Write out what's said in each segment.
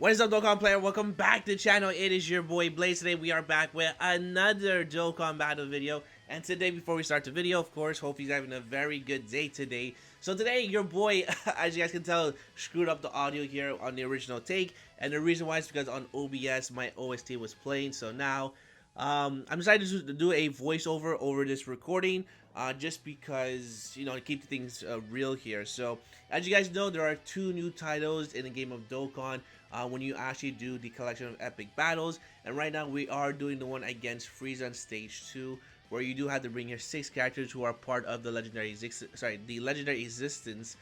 What is up, Dokkan player? Welcome back to the channel. It is your boy Blaze. Today we are back with another Dokkan battle video. And today, before we start the video, of course, hope he's having a very good day today. So today, your boy, as you guys can tell, screwed up the audio here on the original take. And the reason why is because on OBS, my OST was playing. So now, I'm decided to do a voiceover over this recording. Just because, you know, to keep things real here. So, as you guys know, there are two new titles in the game of Dokkan when you actually do the collection of epic battles. And right now, we are doing the one against Frieza on stage 2, where you do have to bring your 6 characters who are part of the legendary existence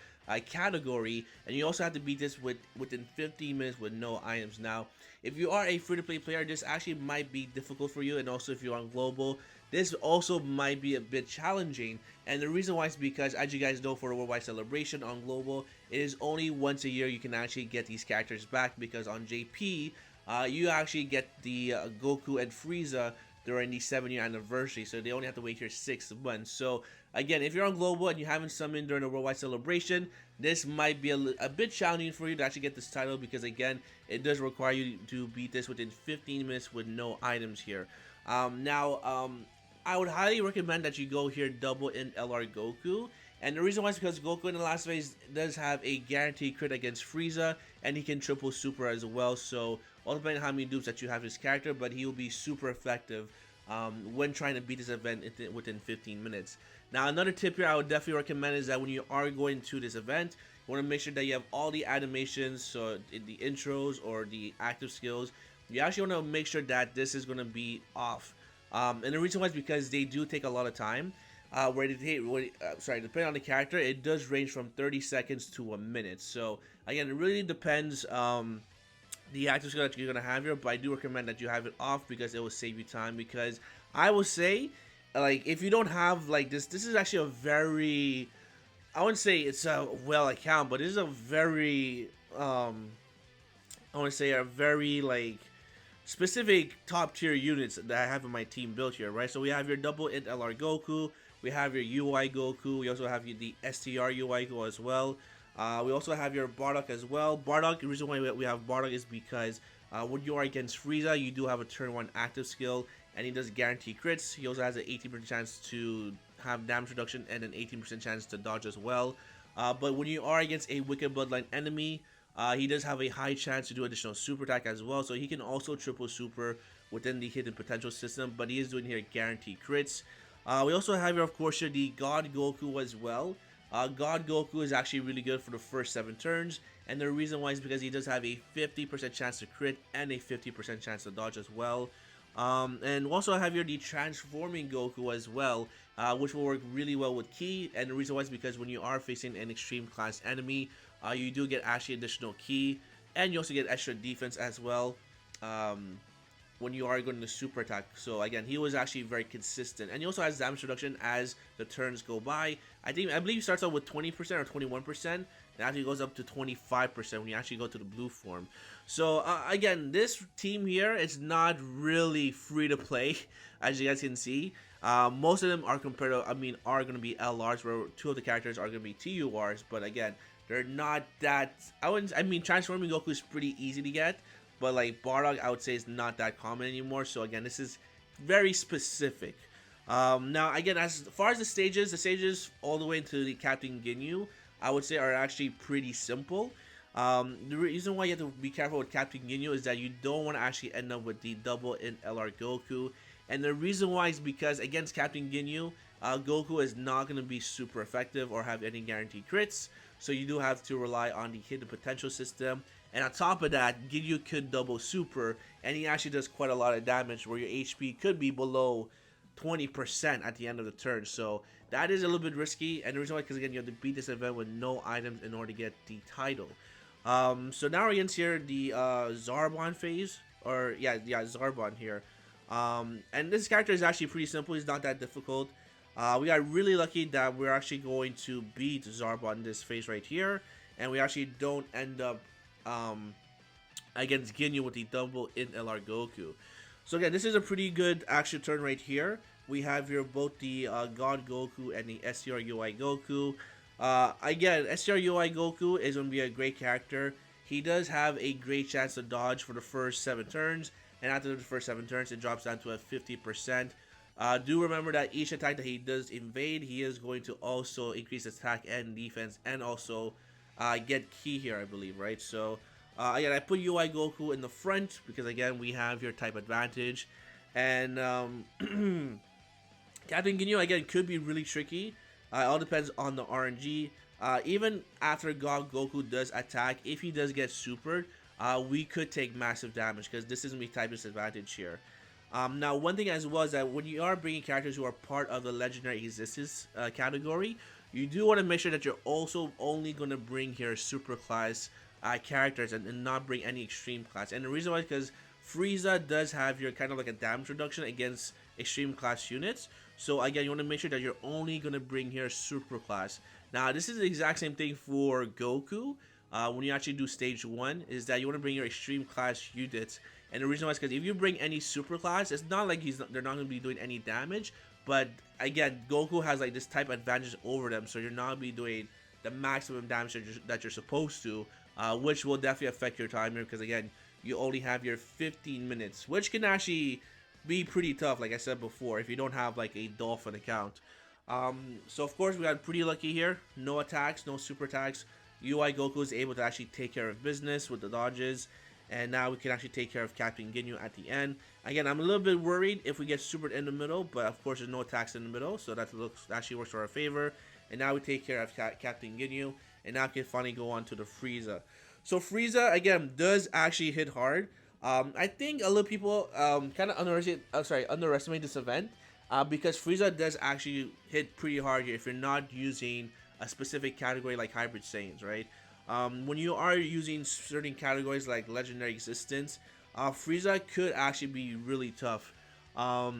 category, and you also have to beat this within 15 minutes with no items. Now, if you are a free-to-play player, this actually might be difficult for you, and also if you're on global, this also might be a bit challenging. And the reason why is because, as you guys know, for a worldwide celebration on global, it is only once a year you can actually get these characters back, because on JP, you actually get the Goku and Frieza during the 7-year anniversary, so they only have to wait here 6 months. So again, if you're on global and you haven't summoned during the worldwide celebration, this might be a bit challenging for you to actually get this title, because again, it does require you to beat this within 15 minutes with no items here. I would highly recommend that you go here double in LR Goku. And the reason why is because Goku in the last phase does have a guaranteed crit against Frieza, and he can triple super as well. So all depending on how many dupes that you have his character, but he will be super effective when trying to beat this event within 15 minutes. Now, another tip here I would definitely recommend is that when you are going to this event, you want to make sure that you have all the animations, so in the intros or the active skills, you actually want to make sure that this is going to be off. And the reason why is because they do take a lot of time. Depending on the character, it does range from 30 seconds to a minute. So again, it really depends the active skill that you're gonna have here, but I do recommend that you have it off because it will save you time. Because I will say, like, if you don't have like this is actually a very, I wouldn't say it's a well account, but this is a very I want to say a very like specific top tier units that I have in my team built here, right? So we have your double int LR Goku, we have your UI Goku, we also have the STR UI Goku as well. We also have your Bardock as well. Bardock, the reason why we have Bardock is because when you are against Frieza, you do have a turn 1 active skill, and he does guarantee crits. He also has an 18% chance to have damage reduction and an 18% chance to dodge as well. But when you are against a Wicked Bloodline enemy, he does have a high chance to do additional super attack as well, so he can also triple super within the hidden potential system, but he is doing here guaranteed crits. We also have here, of course, here the God Goku as well. God Goku is actually really good for the first 7 turns, and the reason why is because he does have a 50% chance to crit and a 50% chance to dodge as well. And also I have here the Transforming Goku as well, which will work really well with Ki, and the reason why is because when you are facing an extreme class enemy, you do get actually additional Ki, and you also get extra defense as well when you are going to super attack. So again, he was actually very consistent, and he also has damage reduction as the turns go by. I believe he starts out with 20% or 21%, and actually goes up to 25% when you actually go to the blue form. So again, this team here is not really free to play, as you guys can see. Most of them are are going to be LRs, where 2 of the characters are going to be TURs, but again, they're not that. Transforming Goku is pretty easy to get, but like Bardock, I would say is not that common anymore. So again, this is very specific. Now again, as far as the stages all the way into the Captain Ginyu, I would say are actually pretty simple. The reason why you have to be careful with Captain Ginyu is that you don't want to actually end up with the double in LR Goku. And the reason why is because against Captain Ginyu, Goku is not going to be super effective or have any guaranteed crits. So you do have to rely on the hidden potential system. And on top of that, Ginyu could double super, and he actually does quite a lot of damage, where your HP could be below 20% at the end of the turn. So that is a little bit risky, and the reason why, because again, you have to beat this event with no items in order to get the title. So now we're against here the Zarbon Phase, or yeah, Zarbon here. And this character is actually pretty simple. He's not that difficult. We got really lucky that we're actually going to beat Zarbon in this phase right here, and we actually don't end up against Ginyu with the double in LR Goku. So again, this is a pretty good action turn right here. We have here both the God Goku and the STR UI Goku. Again, STR UI Goku is going to be a great character. he does have a great chance to dodge for the first 7 turns, and after the first 7 turns, it drops down to a 50%. Do remember that each attack that he does invade, he is going to also increase attack and defense, and also get key here, I believe, right? So, again, I put UI Goku in the front because, again, we have your type advantage. And Captain Ginyu, again, could be really tricky. It all depends on the RNG. Even after Goku does attack, if he does get supered, we could take massive damage because this is going to be type disadvantage here. Now, one thing as well is that when you are bringing characters who are part of the Legendary Existence category, you do want to make sure that you're also only going to bring here super class characters and not bring any extreme class. And the reason why is because Frieza does have your kind of like a damage reduction against extreme class units. So again, you want to make sure that you're only going to bring here super class. Now, this is the exact same thing for Goku. When you actually do stage 1, is that you want to bring your extreme class units. And the reason why is because if you bring any super class, it's not like they're not going to be doing any damage. But again, Goku has like this type advantage over them, so you're not going to be doing the maximum damage that you're supposed to, which will definitely affect your timer because again, you only have your 15 minutes, which can actually be pretty tough, like I said before, if you don't have like a Dolphin account. So of course we got pretty lucky here. No attacks, no super attacks. UI Goku is able to actually take care of business with the dodges. And now we can actually take care of Captain Ginyu at the end. Again, I'm a little bit worried if we get supered in the middle, but of course there's no attacks in the middle, so that actually works for our favor. And now we take care of Captain Ginyu, and now we can finally go on to the Frieza. So Frieza, again, does actually hit hard. I think a lot of people kind of underestimate this event because Frieza does actually hit pretty hard here if you're not using a specific category like Hybrid Saiyans, right? When you are using certain categories like Legendary Existence, Frieza could actually be really tough.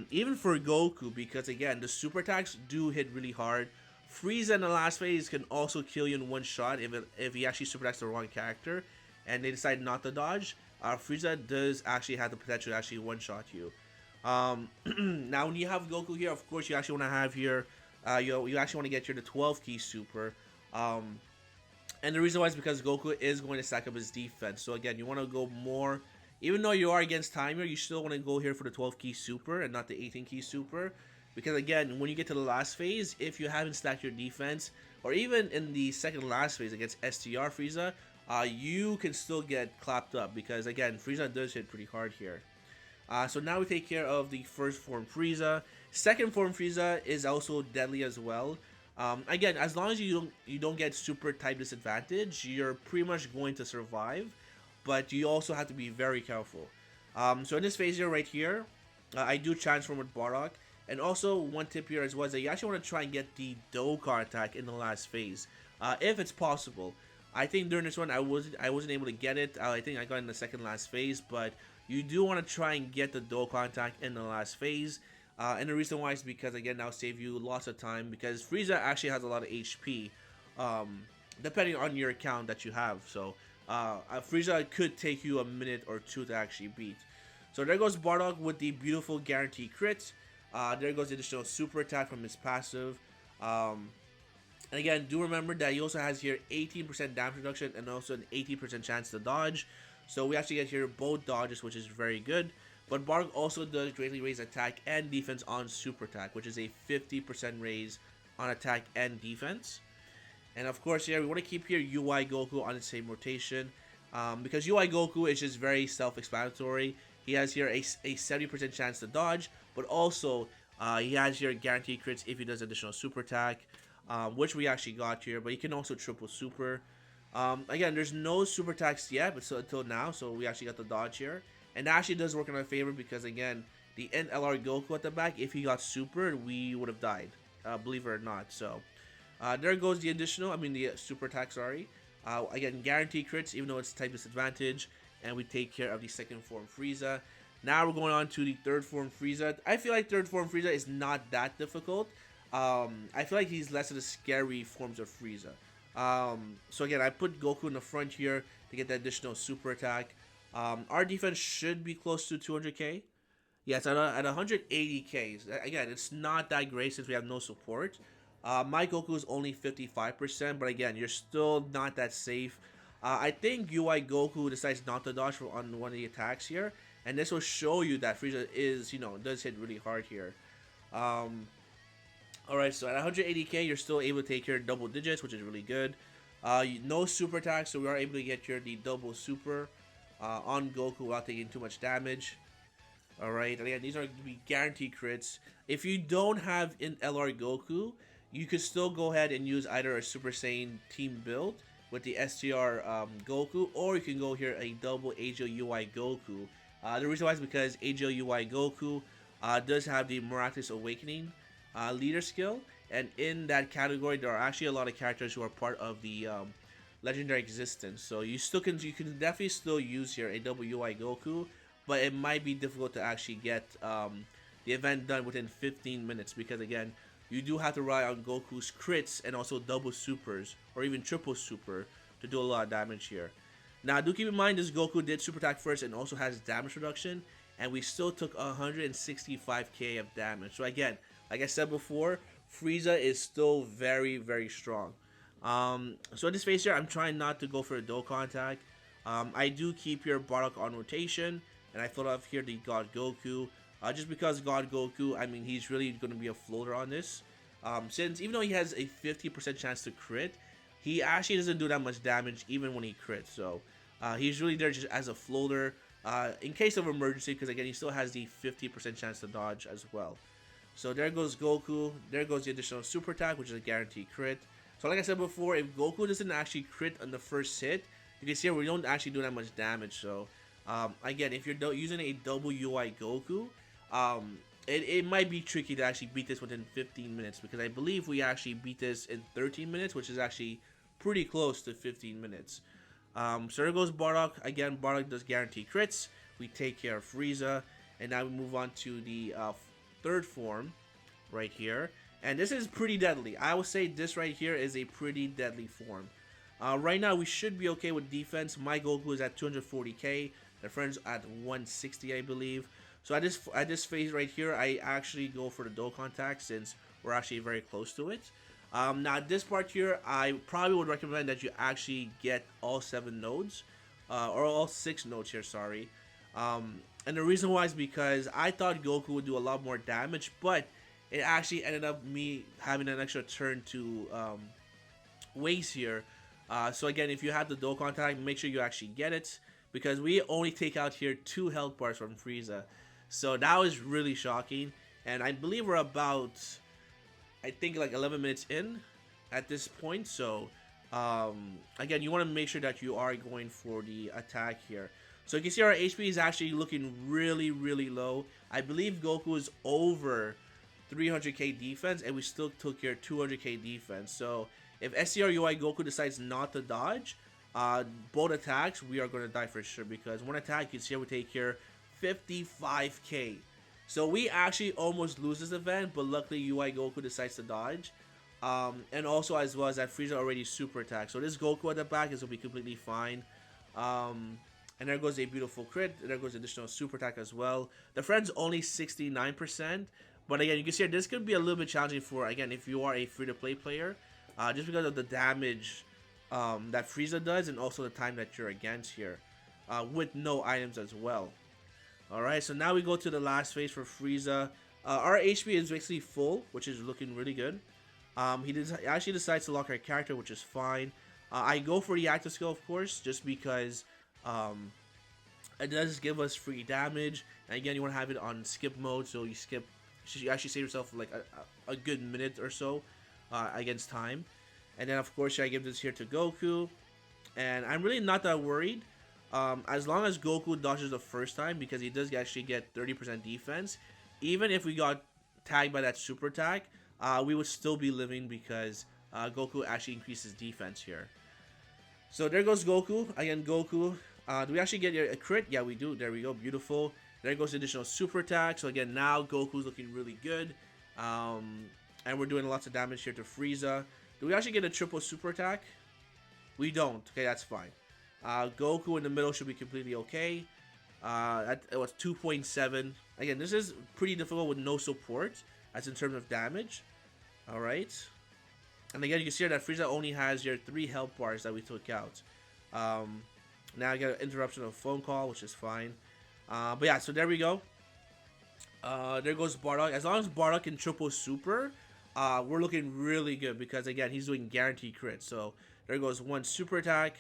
Even for Goku, because again, the super attacks do hit really hard. Frieza in the last phase can also kill you in one shot if he actually super attacks the wrong character and they decide not to dodge. Frieza does actually have the potential to actually one shot you. Now when you have Goku here, of course you actually want to have here, you actually want to get here the 12 key super. And the reason why is because Goku is going to stack up his defense. So again, you want to go more, even though you are against timer, you still want to go here for the 12 key super and not the 18 key super. Because again, when you get to the last phase, if you haven't stacked your defense, or even in the second last phase against STR Frieza, you can still get clapped up. Because again, Frieza does hit pretty hard here. So now we take care of the first form Frieza. Second form Frieza is also deadly as well. Again, as long as you don't get super type disadvantage, you're pretty much going to survive. But you also have to be very careful. So in this phase here, right here, I do transform with Bardock. And also, one tip here as well is that you actually want to try and get the Dokkan attack in the last phase, if it's possible. I think during this one I wasn't able to get it. I think I got in the second last phase, but you do want to try and get the Dokkan attack in the last phase. And the reason why is because again, that'll save you lots of time because Frieza actually has a lot of HP, depending on your account that you have. So Frieza could take you a minute or two to actually beat. So there goes Bardock with the beautiful guaranteed crit. There goes the additional super attack from his passive. And again, do remember that he also has here 18% damage reduction and also an 80% chance to dodge. So we actually get here both dodges, which is very good. But Bardock also does greatly raise attack and defense on super attack, which is a 50% raise on attack and defense. And of course here, we want to keep here UI Goku on the same rotation. Because UI Goku is just very self-explanatory. He has here a 70% chance to dodge, but also he has here guaranteed crits if he does additional super attack, which we actually got here, but he can also triple super. Again, there's no super attacks yet, but so until now, so we actually got the dodge here. And that actually does work in our favor because again, the NLR Goku at the back, if he got super, we would have died, believe it or not. So there goes the additional, the super attack, sorry. Again, guaranteed crits, even though it's type disadvantage. And we take care of the second form Frieza. Now we're going on to the third form Frieza. I feel like third form Frieza is not that difficult. I feel like he's less of the scary forms of Frieza. So again, I put Goku in the front here to get the additional super attack. Our defense should be close to 200k. Yeah, it's at 180k. Again, it's not that great since we have no support. My Goku is only 55%, but again, you're still not that safe. I think UI Goku decides not to dodge on one of the attacks here, and this will show you that Frieza is, does hit really hard here. Um, Alright, so at 180k, you're still able to take your double digits, which is really good. No super attack, so we are able to get your the double super on Goku without taking too much damage. Alright, and again, these are going to be guaranteed crits. If you don't have in LR Goku, you could still go ahead and use either a Super Saiyan team build with the STR Goku, or you can go here a double AGL UI Goku. The reason why is because AGL UI Goku does have the Miraculous Awakening leader skill, and in that category there are actually a lot of characters who are part of the legendary existence, so you can definitely still use here a double UI Goku, but it might be difficult to actually get the event done within 15 minutes because again, you do have to rely on Goku's crits and also double supers or even triple super to do a lot of damage here. Now do keep in mind this Goku did super attack first and also has damage reduction, and we still took 165k of damage. So again, like I said before, Frieza is still very, very strong. So in this phase here, I'm trying not to go for a Dokkan attack. I do keep your Bardock on rotation, and I thought of here the God Goku. Just because God Goku, I mean, he's really going to be a floater on this. Since even though he has a 50% chance to crit, he actually doesn't do that much damage even when he crits. So he's really there just as a floater in case of emergency, because again, he still has the 50% chance to dodge as well. So there goes Goku, there goes the additional super attack, which is a guaranteed crit. So like I said before, if Goku doesn't actually crit on the first hit, you can see here we don't actually do that much damage. So again, if you're using a double UI Goku, it might be tricky to actually beat this within 15 minutes, because I believe we actually beat this in 13 minutes, which is actually pretty close to 15 minutes. So there goes Bardock. Again, Bardock does guarantee crits. We take care of Frieza, and now we move on to the third form right here, and this is pretty deadly. I would say this right here is a pretty deadly form. Right now we should be okay with defense. My Goku is at 240k, their friends at 160, I believe. So at this phase right here, I actually go for the Dokkan attack since we're actually very close to it. Now at this part here, I probably would recommend that you actually get all 7 nodes, or all 6 nodes here, sorry. And the reason why is because I thought Goku would do a lot more damage, but it actually ended up me having an extra turn to waste here. So again, if you have the Dokkan attack, make sure you actually get it, because we only take out here 2 health bars from Frieza. So that was really shocking, and I believe we're about, I think like 11 minutes in at this point. So again, you want to make sure that you are going for the attack here. So you can see our HP is actually looking really, really low. I believe Goku is over 300k defense, and we still took here 200k defense. So if SCR UI Goku decides not to dodge both attacks, we are going to die for sure, because one attack, you can see here we take here 55k. So we actually almost lose this event, but luckily UI Goku decides to dodge. And also as well as that Frieza already super attack. So this Goku at the back is going to be completely fine. And there goes a beautiful crit. There goes additional super attack as well. The friend's only 69%. But again, you can see here, this could be a little bit challenging for, again, if you are a free-to-play player. Just because of the damage that Frieza does, and also the time that you're against here. With no items as well. Alright, so now we go to the last phase for Frieza. Our HP is basically full, which is looking really good. He actually decides to lock our character, which is fine. I go for the active skill, of course, just because it does give us free damage. And again, you want to have it on skip mode, so you actually save yourself like a good minute or so against time. And then of course I give this here to Goku, and I'm really not that worried as long as Goku dodges the first time, because he does actually get 30% defense. Even if we got tagged by that super attack, we would still be living, because Goku actually increases defense here. So there goes Goku. Again, Goku. Do we actually get a crit? Yeah, we do. There we go. Beautiful. There goes the additional super attack. So again, now Goku's looking really good. And we're doing lots of damage here to Frieza. Do we actually get a triple super attack? We don't. Okay, that's fine. Goku in the middle should be completely okay. It was 2.7. Again, this is pretty difficult with no support, as in terms of damage. Alright. And again, you can see here that Frieza only has your 3 health bars that we took out. Now I got an interruption of a phone call, which is fine. But yeah, so there we go. There goes Bardock. As long as Bardock can triple super, we're looking really good because again he's doing guaranteed crit. So there goes one super attack,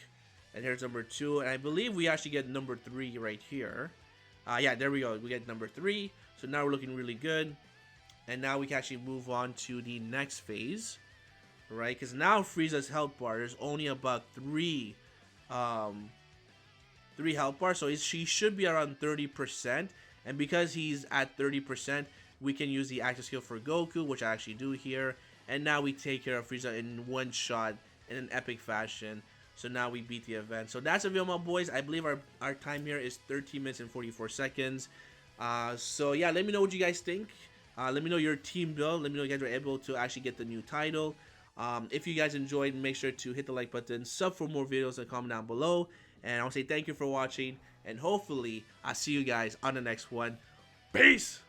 and here's number 2, and I believe we actually get number 3 right here. Yeah, there we go. We get number 3. So now we're looking really good, and now we can actually move on to the next phase, right? Because now Frieza's health bar is only about 3 health bars, so she should be around 30%. And because he's at 30%, we can use the active skill for Goku, which I actually do here. And now we take care of Frieza in one shot in an epic fashion. So now we beat the event. So that's a video, my boys. I believe our time here is 13 minutes and 44 seconds. So yeah, let me know what you guys think. Let me know your team build. Let me know you guys were able to actually get the new title. If you guys enjoyed, make sure to hit the like button, sub for more videos, and comment down below. And I want to say thank you for watching, and hopefully I'll see you guys on the next one. Peace!